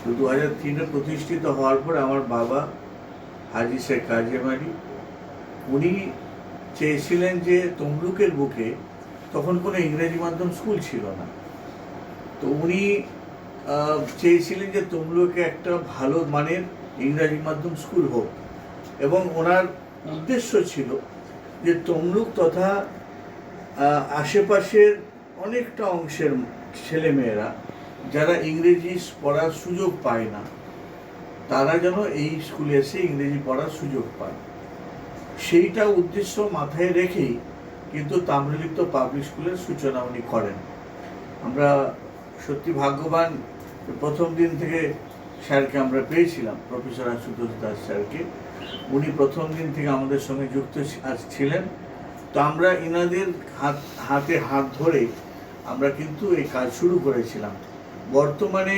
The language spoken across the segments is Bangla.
তো 2003-এ প্রতিষ্ঠিত হওয়ার পর আমার বাবা হাজী শেখ কাজেম আলী উনি চেয়েছিলেন যে তমলুকের বুকে তখন কোনো ইংরেজি মাধ্যম স্কুল ছিল না, তো উনি চেয়েছিলেন যে তমলুকে একটা ভালো মানের ইংরাজি মাধ্যম স্কুল হোক, এবং ওনার উদ্দেশ্য ছিল যে তমলুক তথা আশেপাশের অনেকটা অংশের ছেলেমেয়েরা যারা ইংরেজি পড়ার সুযোগ পায় না তারা যেন এই স্কুলে এসে ইংরেজি পড়ার সুযোগ পায়। সেইটা উদ্দেশ্য মাথায় রেখেই কিন্তু তাম্রলিপ্ত পাবলিক স্কুলের সূচনা উনি করেন। আমরা সত্যি ভাগ্যবান, প্রথম দিন থেকে স্যারকে আমরা পেয়েছিলাম, প্রফেসর আশুতোষ দাস স্যারকে। উনি প্রথম দিন থেকে আমাদের সঙ্গে যুক্ত ছিলেন। তো আমরা ইনাদের হাতে হাত ধরে আমরা কিন্তু এই কাজ শুরু করেছিলাম। বর্তমানে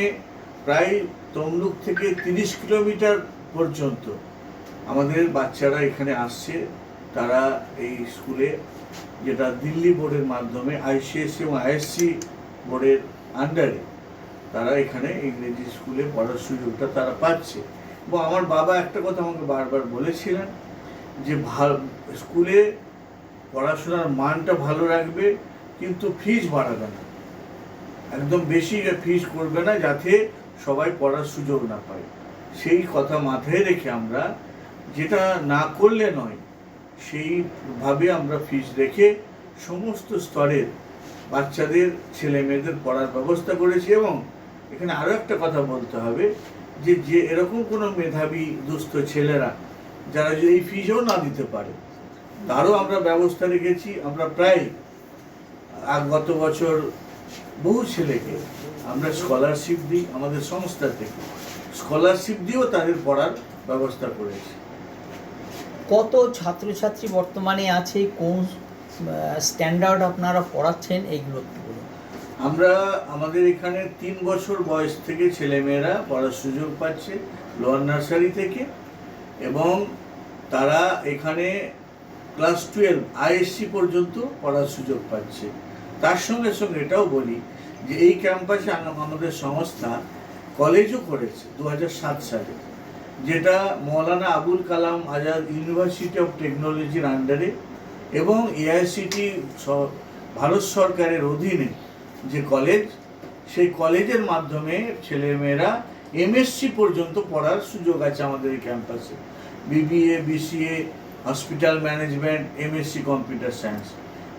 প্রায় তমলুক থেকে 30 কিলোমিটার পর্যন্ত আমাদের বাচ্চারা এখানে আসছে। তারা এই স্কুলে, যেটা দিল্লি বোর্ডের মাধ্যমে আইসিএসসি এবং আইএসসি বোর্ডের আন্ডারে, তারা এখানে ইংরেজি স্কুলে পড়ার সুযোগটা তারা পাচ্ছে। এবং আমার বাবা একটা কথা আমাকে বারবার বলেছিলেন যে স্কুলে পড়াশোনার মানটা ভালো রাখবে, কিন্তু ফিস বাড়াবে না, একদম বেশি ফিস করবে না, যাতে সবাই পড়ার সুযোগ না পায়। সেই কথা মাথায় রেখে আমরা, যেটা না করলে নয়, সেইভাবে আমরা ফিস রেখে সমস্ত স্তরের বাচ্চাদের, ছেলে মেয়েদের পড়ার ব্যবস্থা করেছি। এবং এখানে আরও একটা কথা বলতে হবে যে এরকম কোনো মেধাবী দুস্থ ছেলেরা যারা যদি এই ফিসও না দিতে পারে, তারও আমরা ব্যবস্থা রেখেছি। আমরা প্রায় গত বছর বহু ছেলেকে আমরা স্কলারশিপ দিই, আমাদের সংস্থা থেকে স্কলারশিপ দিয়েও তাদের পড়ার ব্যবস্থা করেছি। কত ছাত্রছাত্রী বর্তমানে আছে, কোন স্ট্যান্ডার্ড আপনারা পড়াচ্ছেন, এইগুলো আমরা আমাদের এখানে 3 বছর বয়স থেকে ছেলেমেয়েরা পড়ার সুযোগ পাচ্ছে লোয়ার নার্সারি থেকে, এবং তারা এখানে ক্লাস 12 আইএসসি পর্যন্ত পড়ার সুযোগ পাচ্ছে। তার সঙ্গে সঙ্গে এটাও বলি যে এই ক্যাম্পাসে আমাদের সংস্থা কলেজও করেছে 2007 সালে, যেটা মৌলানা আবুল কালাম আজাদ ইউনিভার্সিটি অফ টেকনোলজির আন্ডারে এবং এআইসিটি ভারত সরকারের অধীনে যে কলেজ, সেই কলেজের মাধ্যমে ছেলেমেয়েরা এমএসসি পর্যন্ত পড়ার সুযোগ আছে আমাদের এই ক্যাম্পাসে। BBA, BCA, hospital management, MSc computer science.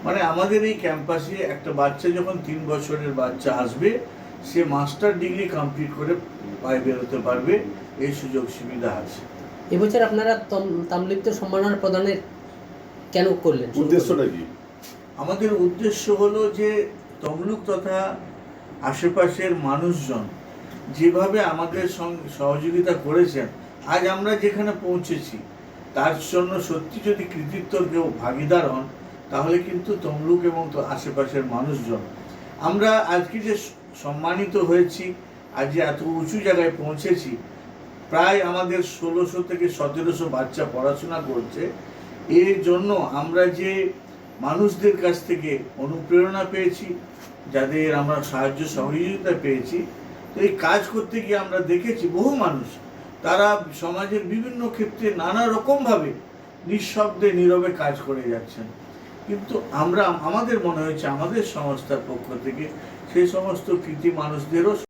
মানে আমাদের এই ক্যাম্পাসে একটা বাচ্চা যখন 3 বছরের বাচ্চা আসবে, সে মাস্টার ডিগ্রি কমপ্লিট করে বাইরে বেরোতে পারবে, এই সুযোগ সুবিধা আছে। এবছর আপনারা তাম্রলিপ্ত সম্মাননা প্রদানের কেন করলেন, উদ্দেশ্যটা কি? আমাদের উদ্দেশ্য হলো যে তমলুক তথা আশেপাশের মানুষজন যেভাবে আমাদের সঙ্গে সহযোগিতা করেছেন, আজ আমরা যেখানে পৌঁছেছি, তার জন্য সত্যি যদি কৃতিত্বর কেউ ভাগিদার হন, তাহলে কিন্তু তমলুক এবং আশেপাশের মানুষজন। আমরা আজকে যে সম্মানিত হয়েছি, আজ যে এত উঁচু জায়গায় পৌঁছেছি, প্রায় আমাদের 1600 থেকে 1700 বাচ্চা পড়াশোনা করছে। এর জন্য আমরা যে মানুষদের কাছ থেকে অনুপ্রেরণা পেয়েছি, যাদের আমরা সাহায্য সহযোগিতা পেয়েছি, তো এই কাজ করতে গিয়ে আমরা দেখেছি বহু মানুষ তারা সমাজের বিভিন্ন ক্ষেত্রে নানা রকমভাবে নিঃশব্দে নীরবে কাজ করে যাচ্ছেন। কিন্তু আমাদের মনে হয়েছে আমাদের সংস্থার পক্ষ থেকে সেই সমস্ত কৃতি মানুষদেরও